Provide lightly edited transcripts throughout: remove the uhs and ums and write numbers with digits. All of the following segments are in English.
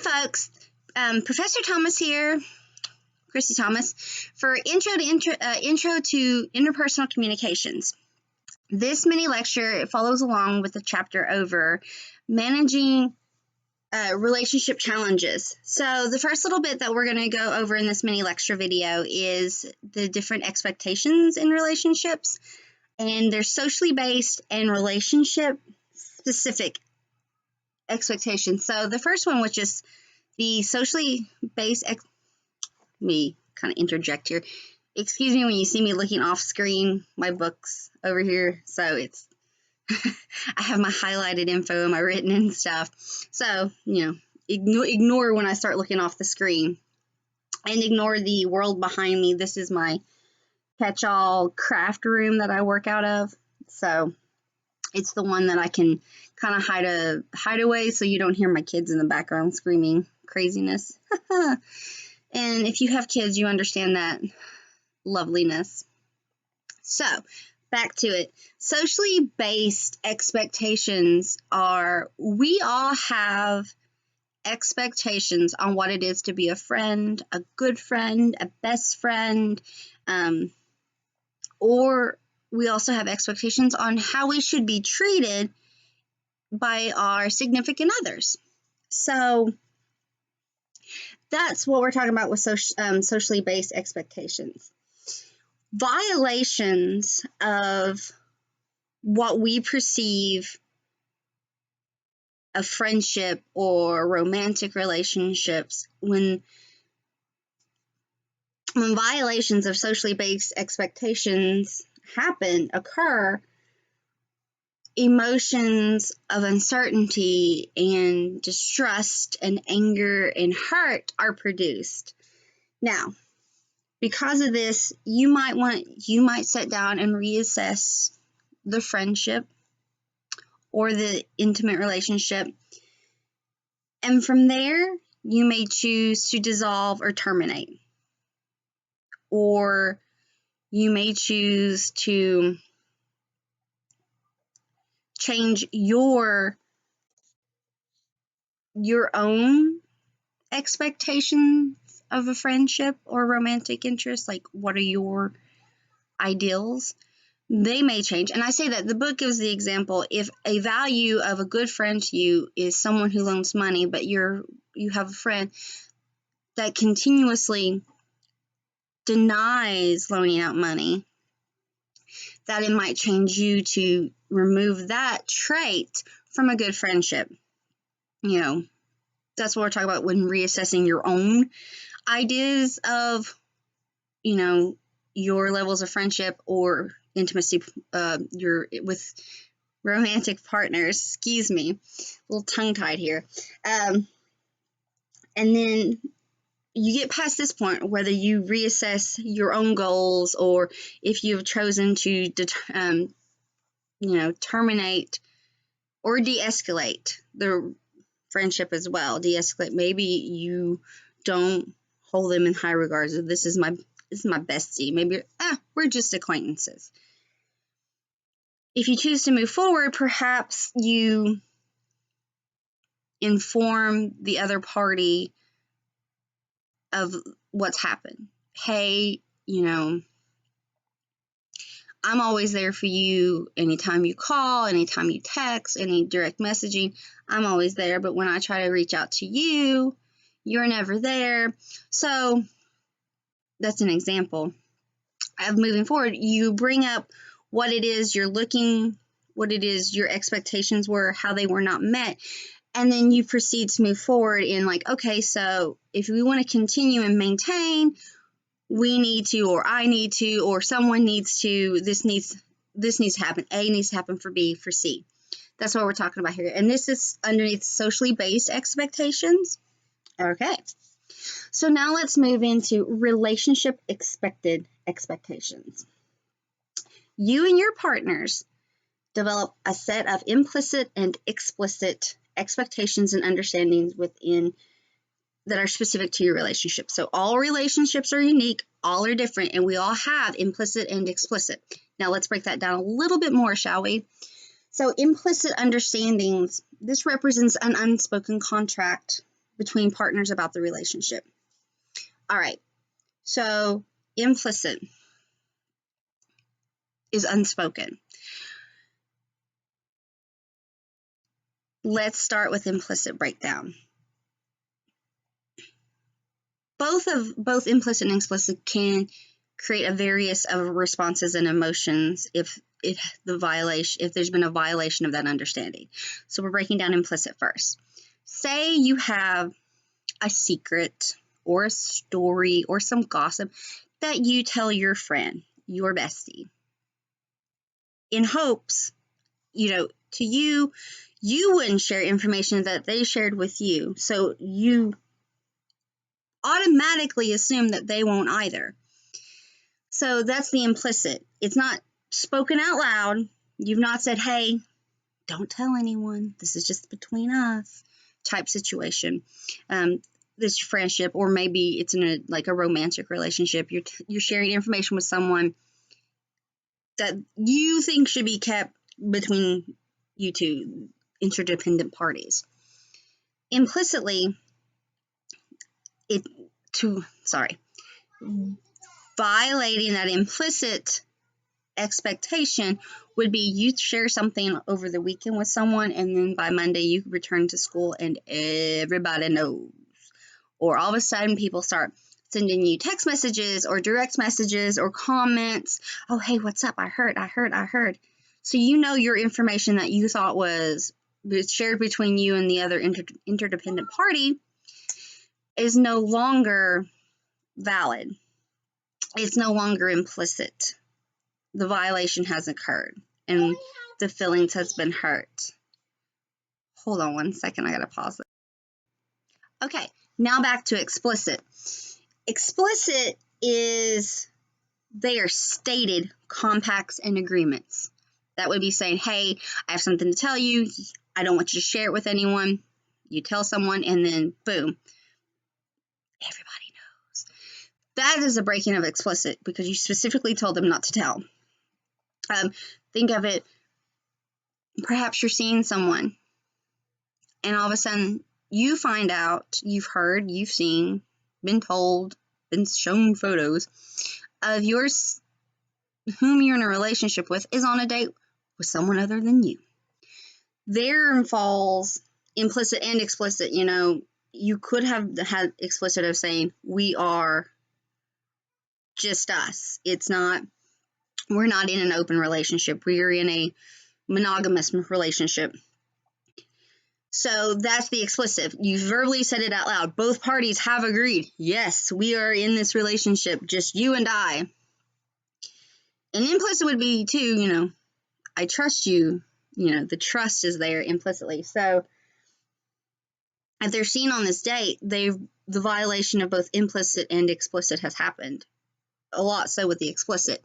folks, Professor Thomas here, Christy Thomas, for Intro to Interpersonal Communications. This mini lecture follows along with the chapter over managing relationship challenges. So the first little bit that we're going to go over in this mini lecture video is the different expectations in relationships, and they're socially based and relationship specific expectations. So the first one, which is the socially based, let me kind of interject here. Excuse me when you see me looking off screen, my book's over here, so it's I have my highlighted info and my written and stuff. So, ignore when I start looking off the screen and ignore the world behind me. This is my catch-all craft room that I work out of. So it's the one that I can kind of hide away so you don't hear my kids in the background screaming craziness. And if you have kids, you understand that loveliness. So back to it. Socially based expectations are, we all have expectations on what it is to be a friend, a good friend, a best friend, or we also have expectations on how we should be treated by our significant others. So that's what we're talking about with socially based expectations. Violations of what we perceive of friendship or romantic relationships, when violations of socially based expectations occur, emotions of uncertainty and distrust and anger and hurt are produced. Now, because of this, you might sit down and reassess the friendship or the intimate relationship, and from there you may choose to dissolve or terminate, or you may choose to change your own expectations of a friendship or romantic interest. Like, what are your ideals? They may change. And I say that the book gives the example, if a value of a good friend to you is someone who loans money, but you have a friend that continuously denies loaning out money, that it might change you to remove that trait from a good friendship. That's what we're talking about when reassessing your own ideas of, your levels of friendship or intimacy, with romantic partners. Excuse me, a little tongue-tied here. And then you get past this point, whether you reassess your own goals or if you've chosen to, terminate or de-escalate the friendship as well. De-escalate. Maybe you don't hold them in high regards. This is my bestie. Maybe we're just acquaintances. If you choose to move forward, perhaps you inform the other party of what's happened. Hey, I'm always there for you. Anytime you call, anytime you text, any direct messaging, I'm always there. But when I try to reach out to you, you're never there. So that's an example of moving forward. You bring up what it is you're looking, what it is your expectations were, how they were not met. And then you proceed to move forward in okay, so if we want to continue and maintain, we need to, or I need to, or someone needs to, this needs to happen. A needs to happen for B, for C. That's what we're talking about here. And this is underneath socially based expectations. Okay. So now let's move into relationship expected expectations. You and your partners develop a set of implicit and explicit expectations and understandings that are specific to your relationship. So all relationships are unique, all are different, and we all have implicit and explicit. Now let's break that down a little bit more, shall we? So implicit understandings, this represents an unspoken contract between partners about the relationship. All right, so implicit is unspoken. Let's start with implicit breakdown. Both implicit and explicit can create a various of responses and emotions if there's been a violation of that understanding. So we're breaking down implicit first. Say you have a secret or a story or some gossip that you tell your friend, your bestie, in hopes, to you wouldn't share information that they shared with you. So you automatically assume that they won't either. So that's the implicit. It's not spoken out loud. You've not said, hey, don't tell anyone. This is just between us type situation. This friendship, or maybe it's in a romantic relationship. You're sharing information with someone that you think should be kept between you two interdependent parties. Implicitly, violating that implicit expectation would be you share something over the weekend with someone, and then by Monday you return to school and everybody knows. Or all of a sudden people start sending you text messages or direct messages or comments. Oh, hey, what's up? I heard. So your information that you thought was shared between you and the other interdependent party is no longer valid. It's no longer implicit. The violation has occurred and the feelings has been hurt. Hold on one second. I got to pause it. Okay, now back to explicit. Explicit is they are stated compacts and agreements. That would be saying, hey, I have something to tell you. I don't want you to share it with anyone. You tell someone and then boom, everybody knows. That is a breaking of explicit because you specifically told them not to tell. Think of it, perhaps you're seeing someone and all of a sudden you find out, you've heard, you've seen, been told, been shown photos of yours, whom you're in a relationship with, is on a date with someone other than you. There falls implicit and explicit. You could have had explicit of saying, we are just us. We're not in an open relationship. We're in a monogamous relationship. So that's the explicit. You verbally said it out loud. Both parties have agreed. Yes, we are in this relationship, just you and I. And implicit would be too, I trust you. The trust is there implicitly. So if they're seen on this date, the violation of both implicit and explicit has happened. A lot so with the explicit.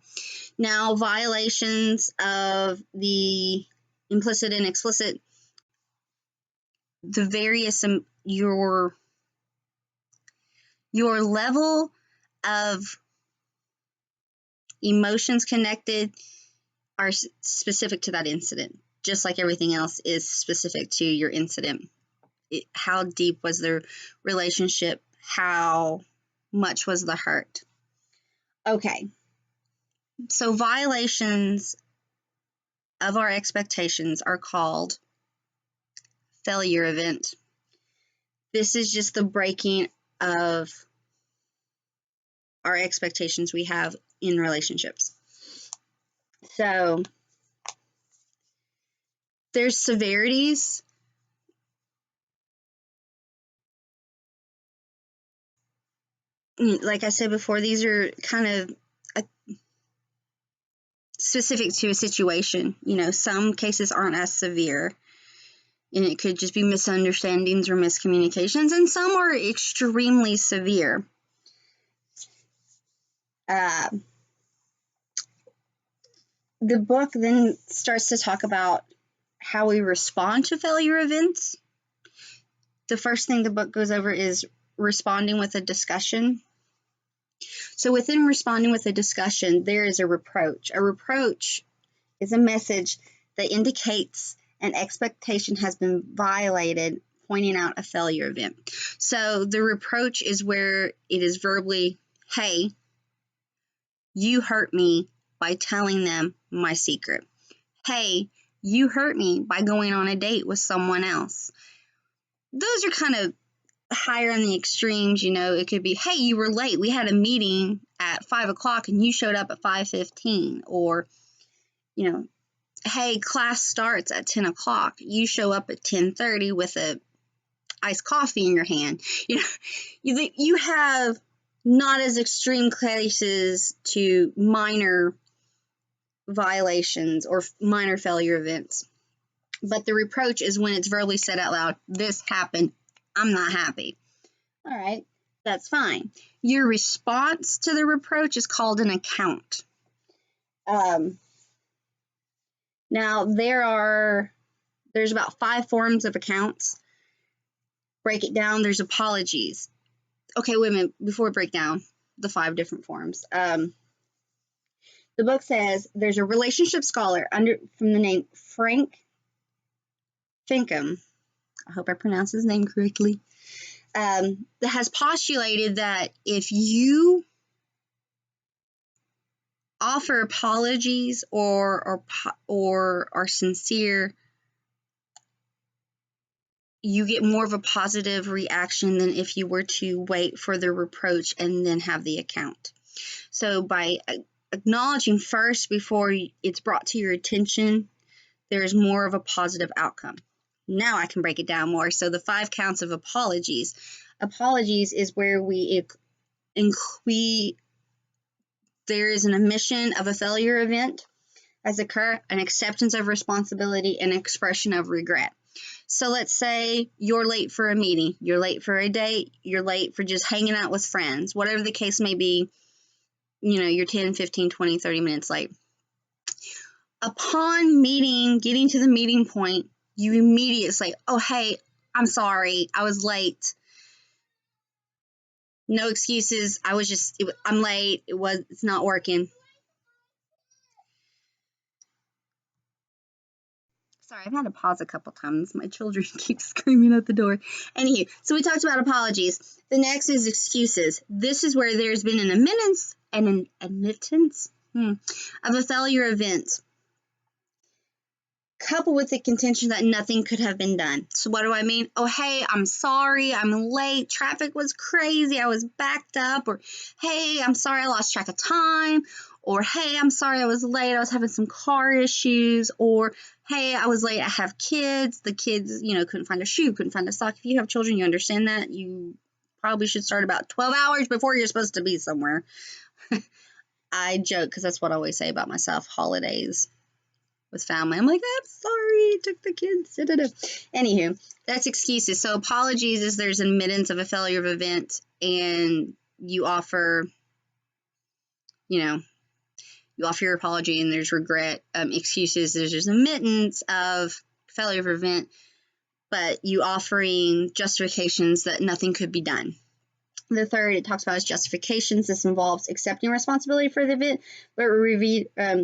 Now, violations of the implicit and explicit, the various your level of emotions connected are specific to that incident, just like everything else is specific to your incident. How deep was the relationship? How much was the hurt? Okay, so violations of our expectations are called failure event. This is just the breaking of our expectations we have in relationships. So there's severities. Like I said before, these are kind of specific to a situation. Some cases aren't as severe, and it could just be misunderstandings or miscommunications, and some are extremely severe. The book then starts to talk about how we respond to failure events. The first thing the book goes over is responding with a discussion. So within responding with a discussion, there is a reproach. A reproach is a message that indicates an expectation has been violated pointing out a failure event. So the reproach is where it is verbally, hey, you hurt me by telling them my secret. Hey, you hurt me by going on a date with someone else. Those are kind of higher on the extremes, It could be, hey, you were late. We had a meeting at 5 o'clock and you showed up at 5:15. Or, hey, class starts at 10 o'clock. You show up at 10:30 with a iced coffee in your hand. You have not as extreme cases to minor violations or minor failure events. But the reproach is when it's verbally said out loud, this happened, I'm not happy. All right, that's fine. Your response to the reproach is called an account. Now, there's about 5 forms of accounts. Break it down, there's apologies. Okay, wait a minute, before we break down the 5 different forms. The book says there's a relationship scholar from the name Frank Finkham. I hope I pronounced his name correctly. That has postulated that if you offer apologies or are sincere, you get more of a positive reaction than if you were to wait for the reproach and then have the account. So by acknowledging first before it's brought to your attention, there's more of a positive outcome. Now I can break it down more. So the 5 counts of apologies. Apologies is where there is an admission of a failure event has occurred, an acceptance of responsibility, and expression of regret. So let's say you're late for a meeting, you're late for a date, you're late for just hanging out with friends, whatever the case may be, you're 10, 15, 20, 30 minutes late. Upon getting to the meeting point, you immediately say, oh, hey, I'm sorry, I was late. No excuses. I'm late. It's not working. Sorry, I've had to pause a couple times. My children keep screaming at the door. Anywho, so we talked about apologies. The next is excuses. This is where there's been an admittance of a failure event, coupled with the contention that nothing could have been done. So what do I mean? Oh, hey, I'm sorry, I'm late. Traffic was crazy. I was backed up. Or, hey, I'm sorry, I lost track of time. Or, hey, I'm sorry, I was late. I was having some car issues. Or, hey, I was late. I have kids. The kids, couldn't find a shoe, couldn't find a sock. If you have children, you understand that. You probably should start about 12 hours before you're supposed to be somewhere. I joke because that's what I always say about myself, holidays with family. I'm like, I'm sorry, took the kids. Anywho, that's excuses. So apologies is there's admittance of a failure of event, and you offer your apology, and there's regret. Excuses, there's admittance of failure of event, but you offering justifications that nothing could be done. The third it talks about is justifications. This involves accepting responsibility for the event, but redefining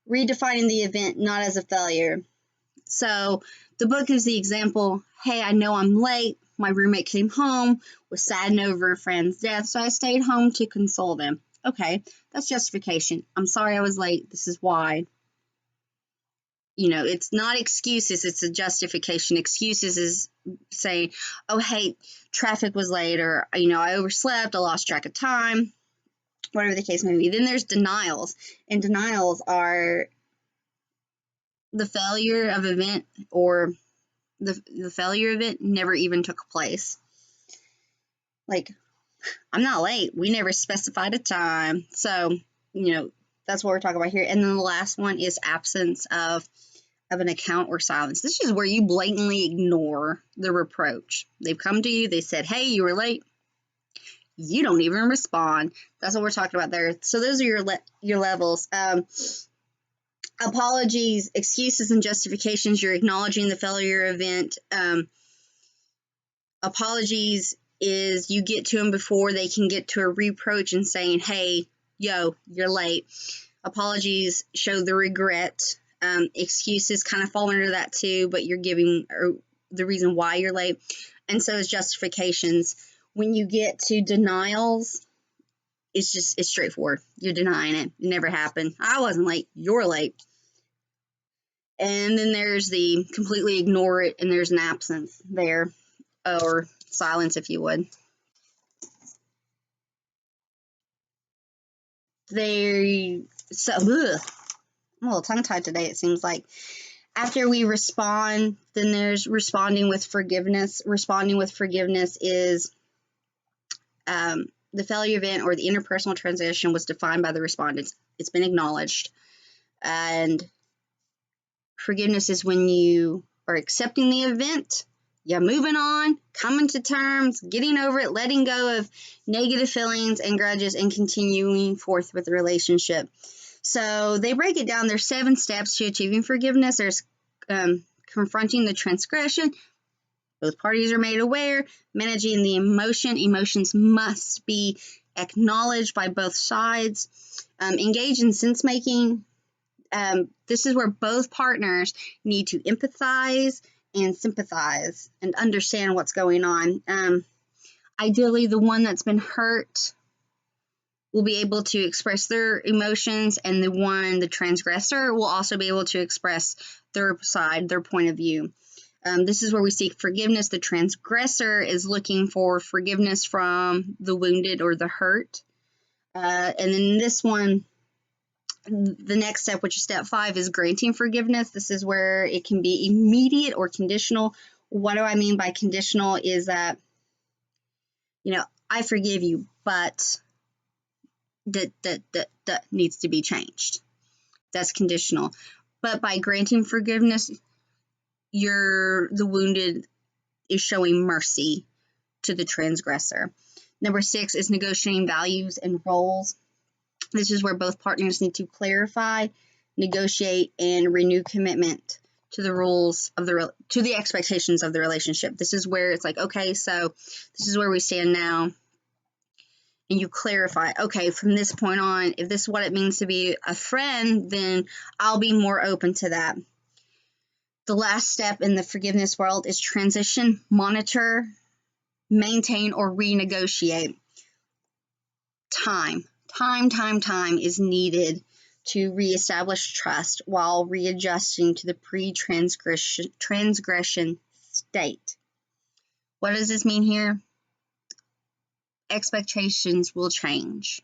the event not as a failure. So the book gives the example, hey, I know I'm late. My roommate came home, was saddened over a friend's death, so I stayed home to console them. Okay, that's justification. I'm sorry I was late. This is why. It's not excuses, it's a justification. Excuses is saying, oh, hey, traffic was late, or, I overslept, I lost track of time, whatever the case may be. Then there's denials, and denials are the failure of event or the failure event never even took place. Like, I'm not late. We never specified a time. So, that's what we're talking about here. And then the last one is absence of an account or silence. This is where you blatantly ignore the reproach. They've come to you. They said, hey, you were late. You don't even respond. That's what we're talking about there. So those are your levels. Apologies, excuses, and justifications. You're acknowledging the failure event. Apologies is you get to them before they can get to a reproach and saying, hey, yo, you're late. Apologies show the regret. Excuses kind of fall under that too, but you're giving the reason why you're late. And so is justifications. When you get to denials, it's straightforward. You're denying it. It never happened. I wasn't late. You're late. And then there's the completely ignore it, and there's an absence there, or silence, if you would. I'm a little tongue-tied today, it seems like. After we respond, then there's responding with forgiveness. Responding with forgiveness is the failure event or the interpersonal transition was defined by the respondents. It's been acknowledged. And forgiveness is when you are accepting the event, you're moving on, coming to terms, getting over it, letting go of negative feelings and grudges, and continuing forth with the relationship. So they break it down. There's 7 steps to achieving forgiveness. There's confronting the transgression. Both parties are made aware. Managing the emotion. Emotions must be acknowledged by both sides. Engage in sense making. This is where both partners need to empathize and sympathize and understand what's going on. Ideally, the one that's been hurt will be able to express their emotions, and the transgressor, will also be able to express their side, their point of view. This is where we seek forgiveness. The transgressor is looking for forgiveness from the wounded or the hurt. And then this one, the next step, which is step 5, is granting forgiveness. This is where it can be immediate or conditional. What do I mean by conditional is that, I forgive you, but that needs to be changed. That's conditional. But by granting forgiveness, the wounded is showing mercy to the transgressor. Number 6 is negotiating values and roles. This is where both partners need to clarify, negotiate, and renew commitment to the rules of to the expectations of the relationship. This is where it's like, okay, so this is where we stand now. And you clarify, okay, from this point on, if this is what it means to be a friend, then I'll be more open to that. The last step in the forgiveness world is transition, monitor, maintain, or renegotiate. Time is needed to reestablish trust while readjusting to the pre-transgression state. What does this mean here? Expectations will change,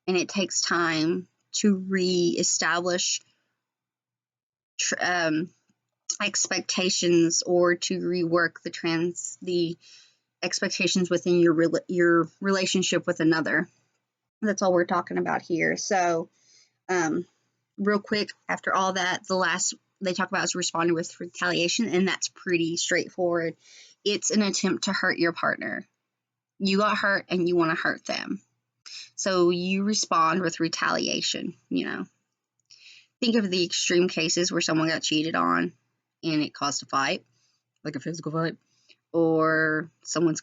and it takes time to reestablish expectations, or to rework the expectations within your relationship with another. That's all we're talking about here. So, real quick, after all that, the last they talk about is responding with retaliation, and that's pretty straightforward. It's an attempt to hurt your partner. You got hurt and you want to hurt them. So you respond with retaliation, Think of the extreme cases where someone got cheated on and it caused a fight, like a physical fight, or someone's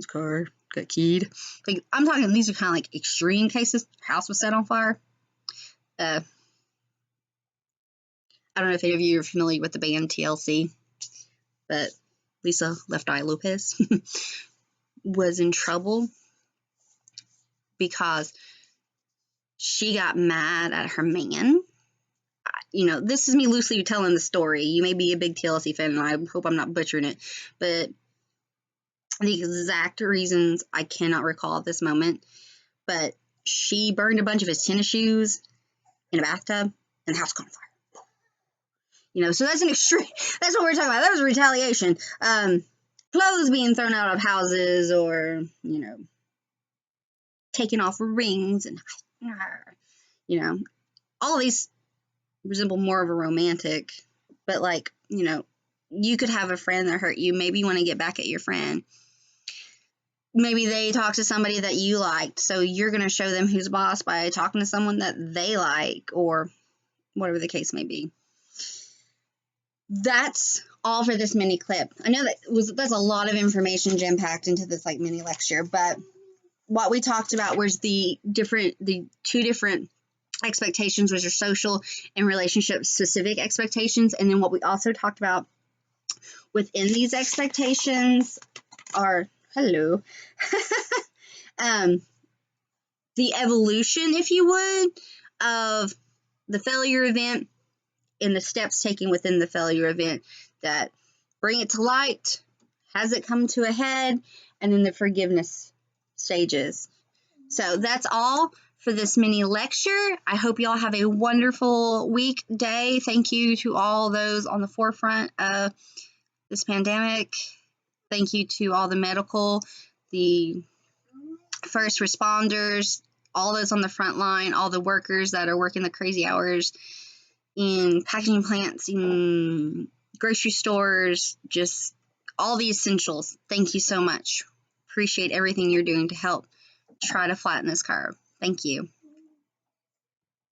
car got keyed. Like, I'm talking, these are kind of like extreme cases. House was set on fire. I don't know if any of you are familiar with the band TLC, but Lisa Left Eye Lopez was in trouble because she got mad at her man. This is me loosely telling the story. You may be a big TLC fan, and I hope I'm not butchering it, but the exact reasons I cannot recall at this moment. But she burned a bunch of his tennis shoes in a bathtub, and the house caught on fire. So that's an extreme. That's what we're talking about. That was retaliation. Clothes being thrown out of houses, or taking off rings, and all of these resemble more of a romantic. But you could have a friend that hurt you. Maybe you want to get back at your friend. Maybe they talked to somebody that you liked, so you're going to show them who's boss by talking to someone that they like, or whatever the case may be. That's all for this mini clip. I know that's a lot of information jam-packed into this mini lecture, but what we talked about was the two different expectations, which are social and relationship specific expectations. And then what we also talked about within these expectations are, hello, the evolution, if you would, of the failure event and the steps taken within the failure event that bring it to light, has it come to a head, and then the forgiveness stages. So that's all for this mini lecture. I hope you all have a wonderful week, day. Thank you to all those on the forefront of this pandemic. Thank you to all the medical, the first responders, all those on the front line, all the workers that are working the crazy hours in packaging plants, in grocery stores, just all the essentials. Thank you so much. Appreciate everything you're doing to help try to flatten this curve. Thank you.